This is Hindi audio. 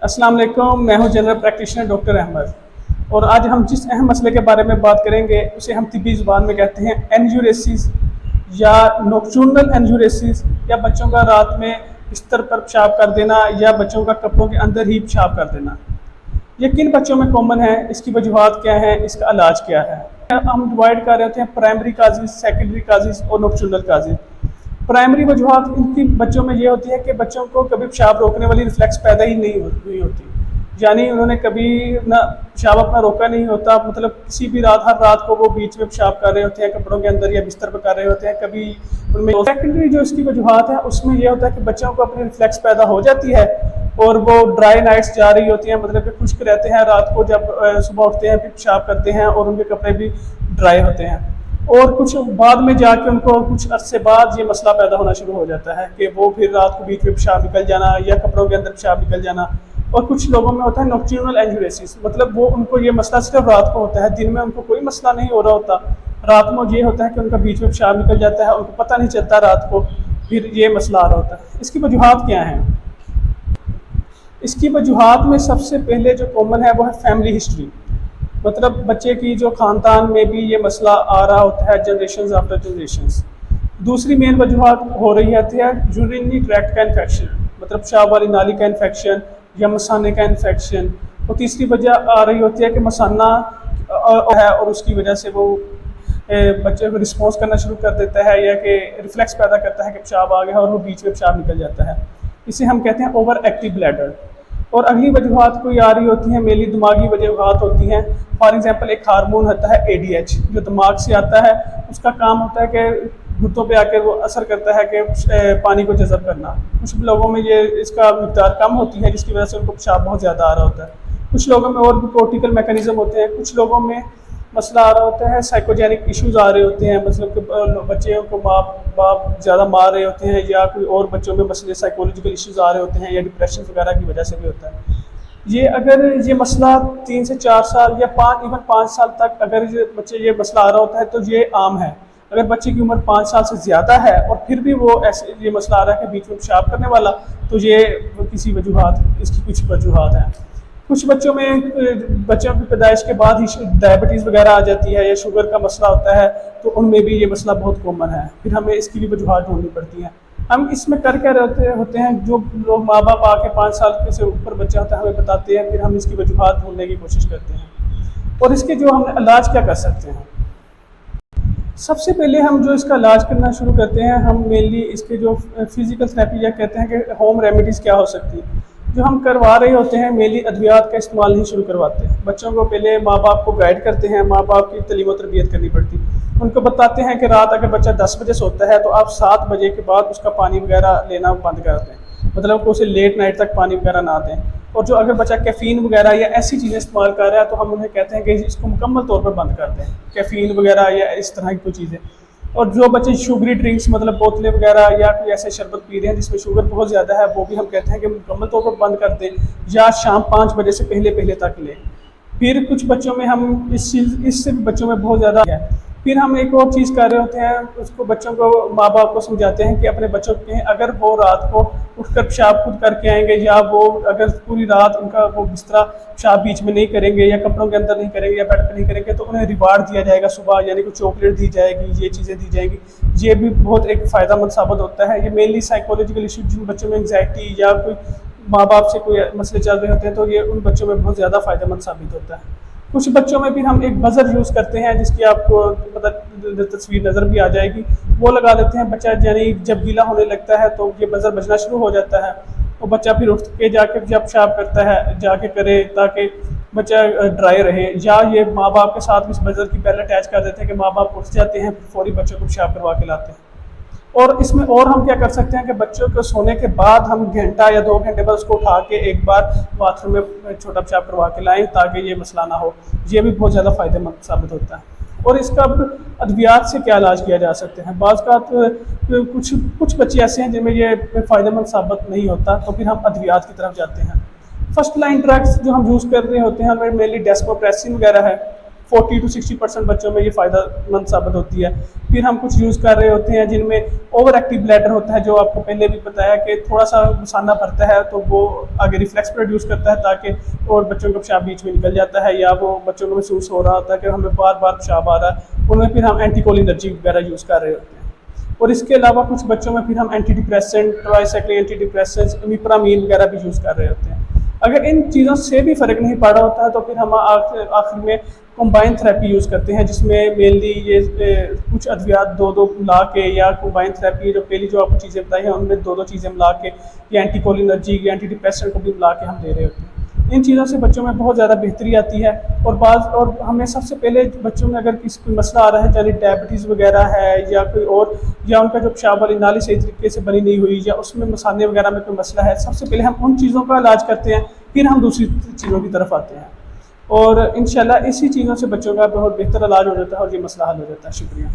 अस्सलाम वालेकुम, मैं हूं जनरल प्रैक्टिशनर डॉक्टर अहमद। और आज हम जिस अहम मसले के बारे में बात करेंगे उसे हम तिब्बी ज़ुबान में कहते हैं एन्यूरेसिस या नोक्टर्नल एन्यूरेसिस, या बच्चों का रात में बिस्तर पर पेशाब कर देना या बच्चों का कपड़ों के अंदर ही पेशाब कर देना। ये किन बच्चों में कॉमन है, इसकी वजूहात क्या है, इसका इलाज क्या है। हम डिवाइड कर रहे होते हैं प्राइमरी काजिज़, सेकेंडरी काजिज़ और नोक्टर्नल काजिज़। प्राइमरी वजूहात इनकी बच्चों में ये होती है कि बच्चों को कभी पेशाब रोकने वाली रिफ्लेक्स पैदा ही नहीं हुई होती, यानी उन्होंने कभी ना पेशाब अपना रोका नहीं होता। मतलब किसी भी रात, हर रात को वो बीच में पेशाब कर रहे होते हैं, कपड़ों के अंदर या बिस्तर पर कर रहे होते हैं कभी उनमें। सेकेंडरी जो इसकी वजूहात है उसमें यह होता है कि बच्चों को अपनी रिफ्लेक्स पैदा हो जाती है और वो ड्राई नाइट्स जा रही होती हैं, मतलब कि खुश्क रहते हैं रात को, जब सुबह उठते हैं फिर पेशाब करते हैं और उनके कपड़े भी ड्राई होते हैं। और कुछ बाद में जाके उनको कुछ अरसे बाद ये मसला पैदा होना शुरू हो जाता है कि वो फिर रात को बीच में पेशाब निकल जाना या कपड़ों के अंदर पेशाब निकल जाना। और कुछ लोगों में होता है नोक्टर्नल एन्यूरेसिस, मतलब वो उनको ये मसला सिर्फ रात को होता है, दिन में उनको कोई मसला नहीं हो रहा होता। रात में ये होता है कि उनका बीच में पेशाब निकल जाता है, उनको पता नहीं चलता रात को, फिर ये मसला आ रहा होता है। इसकी वजूहात क्या हैं? इसकी वजूहात में सबसे पहले जो कॉमन है वो है फैमिली हिस्ट्री, मतलब बच्चे की जो ख़ानदान में भी ये मसला आ रहा होता है जनरेशन आफ्टर जनरेशन। दूसरी मेन वजूहात हो रही है यूरिनरी ट्रैक्ट का इन्फेक्शन, मतलब पेशाब वाली नाली का इन्फेक्शन या मसाने का इन्फेक्शन। और तीसरी वजह आ रही होती है कि मसाना है और उसकी वजह से वो बच्चे को रिस्पॉन्स करना शुरू कर देता है या कि रिफ्लेक्स पैदा करता है कि पेशाब आ गया और वो बीच में पेशाब निकल जाता है। इसे हम कहते हैं ओवर एक्टिव ब्लैडर। और अगली वजूहात कोई आ रही होती हैं मेनली दिमागी वजूहात होती हैं। फॉर एग्जांपल एक हार्मोन होता है ADH जो दिमाग से आता है, उसका काम होता है कि गुर्दों पे आकर वो असर करता है कि पानी को जज़ब करना। कुछ लोगों में ये इसका मिक़दार कम होती है जिसकी वजह से उनको पेशाब बहुत ज़्यादा आ रहा होता है। कुछ लोगों में और भी कोर्टिकल मैकेनिज़्म होते हैं। कुछ लोगों में मसला आ रहा होता है साइकोजेनिक इश्यूज़ आ रहे होते हैं, मतलब कि बच्चों को माँ बाप ज़्यादा मार रहे होते हैं या कोई और बच्चों में मसले साइकोलॉजिकल इश्यूज़ आ रहे होते हैं या डिप्रेशन वगैरह की वजह से भी होता है। ये अगर ये मसला 3 से 4 साल या 5 साल तक अगर बच्चे ये मसला आ रहा होता है तो ये आम है। अगर बच्चे की उम्र 5 साल से ज़्यादा है और फिर भी वो ऐसे ये मसला आ रहा है कि बीच में पेशाब करने वाला, तो ये किसी वजूहात, इसकी कुछ वजूहात हैं। कुछ बच्चों की पैदाइश के बाद ही डायबिटीज़ वगैरह आ जाती है या शुगर का मसला होता है, तो उनमें भी ये मसला बहुत कॉमन है। फिर हमें इसकी भी वजूहात ढूंढनी पड़ती हैं। हम इसमें कर क्या रहते होते हैं, जो लोग माँ बाप आके 5 साल से ऊपर बच्चा होता है हमें बताते हैं, फिर हम इसकी वजूहात ढूंढने की कोशिश करते हैं। और इसके जो हम इलाज क्या कर सकते हैं, सबसे पहले हम जो इसका इलाज करना शुरू करते हैं, हम मेनली इसके जो फिज़िकल थेरेपी या कहते हैं कि होम रेमेडीज़ क्या हो सकती है, जो हम करवा रहे होते हैं मेनली अद्वियात का इस्तेमाल नहीं शुरू करवाते हैं। बच्चों को पहले माँ बाप को गाइड करते हैं, माँ बाप की तलीम और तरबियत करनी पड़ती है। उनको बताते हैं कि रात अगर बच्चा 10 बजे सोता है तो आप 7 बजे के बाद उसका पानी वगैरह लेना बंद कर दें, मतलब कि उसे लेट नाइट तक पानी वगैरह ना दें। और जो अगर बच्चा कैफ़ीन वगैरह या ऐसी चीज़ें इस्तेमाल कर रहा है तो हम उन्हें कहते हैं कि इसको मुकम्मल तौर पर बंद कर दें, कैफ़ीन वगैरह या इस तरह की कोई चीज़ें। और जो बच्चे शुगरी ड्रिंक्स, मतलब बोतलें वगैरह या कोई ऐसे शरबत पी रहे हैं जिसमें शुगर बहुत ज़्यादा है, वो भी हम कहते हैं कि मुकम्मल तौर पर बंद कर दें या शाम 5 बजे से पहले तक लें। फिर कुछ बच्चों में हम इससे बच्चों में बहुत ज़्यादा है। फिर हम एक और चीज़ कर रहे होते हैं, उसको बच्चों को माँ बाप को समझाते हैं कि अपने बच्चों के अगर वो रात को उठकर पेशाब खुद करके आएंगे या वो अगर पूरी रात उनका वो बिस्तरा पेशाब बीच में नहीं करेंगे या कपड़ों के अंदर नहीं करेंगे या बेड पर नहीं करेंगे, तो उन्हें रिवार्ड दिया जाएगा सुबह, यानी कि चॉकलेट दी जाएगी, ये चीज़ें दी जाएंगी। ये भी बहुत एक फ़ायदेमंद साबित होता है। ये मेनली साइकोलॉजिकल इशू, जिन बच्चों में एंग्जाइटी या कोई माँ बाप से कोई मसले चल रहे होते हैं, तो ये उन बच्चों में बहुत ज़्यादा फ़ायदेमंद साबित होता है। कुछ बच्चों में फिर हम एक बज़र यूज़ करते हैं जिसकी आपको मतलब तस्वीर नज़र भी आ जाएगी, वो लगा देते हैं। बच्चा यानी जब गीला होने लगता है तो ये बज़र बजना शुरू हो जाता है और बच्चा फिर उठ के जाके जब पेशाब करता है जाके करे ताकि बच्चा ड्राई रहे। या ये माँ बाप के साथ इस बज़र की पहले अटैच कर देते हैं कि माँ बाप उठ जाते हैं, फौरी बच्चों को पेशाब करवा के लाते हैं। और इसमें और हम क्या कर सकते हैं कि बच्चों को सोने के बाद हम घंटा या 2 घंटे बाद उसको उठा के एक बार बाथरूम में छोटा पेशाब करवा के लाएं ताकि ये मसला ना हो। ये भी बहुत ज़्यादा फ़ायदेमंद साबित होता है। और इसका अब अद्वियात से क्या इलाज किया जा सकते हैं, बाज़ का कुछ बच्चे ऐसे हैं जिनमें ये फ़ायदेमंद साबित नहीं होता, तो फिर हम अद्वियात की तरफ जाते हैं। फर्स्ट लाइन ड्रग्स जो हम यूज़ कर रहे होते हैं हमें मेनली डेस्मोप्रेसिन वगैरह है, 40 to 60% बच्चों में ये फ़ायदेमंद साबित होती है। फिर हम कुछ यूज़ कर रहे होते हैं जिनमें ओवर एक्टिव ब्लैडर होता है, जो आपको पहले भी बताया कि थोड़ा सा मसाना भरता है तो वो आगे रिफ्लेक्स प्रोड्यूस करता है, ताकि और बच्चों का पेशाब बीच में निकल जाता है, या वो बच्चों को महसूस हो रहा होता है कि हमें बार बार पेशाब आ रहा है, उनमें फिर हम एंटीकोलिनर्जिक वगैरह यूज़ कर रहे होते हैं। और इसके अलावा कुछ बच्चों में फिर हम anti depressant, tricyclic anti depressants, imipramine वगैरह भी यूज़ कर रहे होते हैं। अगर इन चीज़ों से भी फ़र्क नहीं पड़ रहा होता है तो फिर हम आखिर में कंबाइन थेरेपी यूज़ करते हैं, जिसमें मेनली ये कुछ अद्वियात दो दो मिला के, या कंबाइन थेरेपी जो पहली जो आपको चीज़ें बताई हैं उनमें दो दो चीज़ें मिला के, या एंटीकोलिनर्जिक या एंटी डिप्रेसेंट को भी मिला के हम दे रहे होते हैं। इन चीज़ों से बच्चों में बहुत ज़्यादा बेहतरी आती है। और हमें सबसे पहले बच्चों में अगर किसी कोई मसला आ रहा है, चाहे डायबिटीज़ वगैरह है या कोई और, या उनका जो पेशाब वाली नाली सही तरीके से बनी नहीं हुई, या उसमें मसाने वगैरह में कोई मसला है, सबसे पहले हम उन चीज़ों का इलाज करते हैं, फिर हम दूसरी चीज़ों की तरफ आते हैं। और इंशाल्लाह इसी चीज़ों से बच्चों का बहुत बेहतर इलाज हो जाता है और ये मसला हल हो जाता है। शुक्रिया।